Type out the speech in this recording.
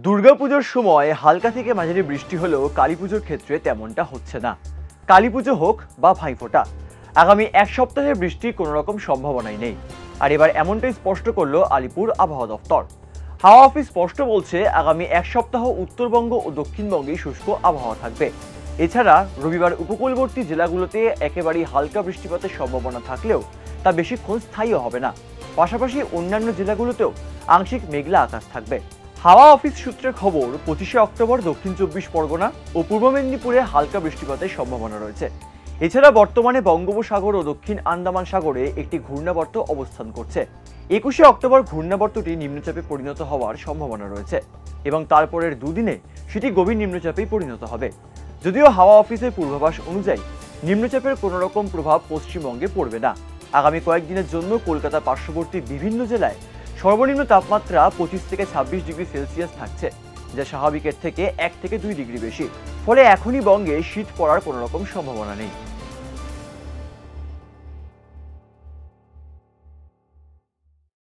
দুর্গাপুজোর সময় হালকা থেকে মাঝারি বৃষ্টি হলেও কালীপুজোর ক্ষেত্রে তেমনটা হচ্ছে না। কালীপুজো হোক বা ভাইফোঁটা, আগামী এক সপ্তাহের বৃষ্টির কোনো রকম সম্ভাবনাই নেই। আর এবার এমনটাই স্পষ্ট করলো আলিপুর আবহাওয়া দফতর। হাওয়া অফিস স্পষ্ট বলছে, আগামী এক সপ্তাহ উত্তরবঙ্গ ও দক্ষিণবঙ্গে শুষ্ক আবহাওয়া থাকবে। এছাড়া রবিবার উপকূলবর্তী জেলাগুলোতে একেবারেই হালকা বৃষ্টিপাতের সম্ভাবনা থাকলেও তা বেশিক্ষণ স্থায়ী হবে না। পাশাপাশি অন্যান্য জেলাগুলোতেও আংশিক মেঘলা আকাশ থাকবে। হাওয়া অফিস সূত্রে খবর, 25শে অক্টোবর দক্ষিণ 24 পরগনা ও পূর্ব মেদিনীপুরে হালকা বৃষ্টিপাতের সম্ভাবনা রয়েছে। এছাড়া বর্তমানে বঙ্গোপসাগর ও দক্ষিণ আন্দামান সাগরে একটি ঘূর্ণাবর্ত অবস্থান করছে। 21শে অক্টোবর ঘূর্ণাবর্তটি নিম্নচাপে পরিণত হওয়ার সম্ভাবনা রয়েছে এবং তারপরের দুদিনে সেটি গভীর নিম্নচাপে পরিণত হবে। যদিও হাওয়া অফিসের পূর্বাভাস অনুযায়ী নিম্নচাপের কোনো রকম প্রভাব পশ্চিমবঙ্গে পড়বে না। আগামী কয়েকদিনের জন্য কলকাতা পার্শ্ববর্তী বিভিন্ন জেলায় সর্বনিম্ন তাপমাত্রা 25 থেকে 26 ডিগ্রি সেলসিয়াস থাকছে, যা স্বাভাবিকের থেকে 1 থেকে 2 ডিগ্রি বেশি। ফলে এখনই বঙ্গে শীত পড়ার কোনো রকম সম্ভাবনা নেই।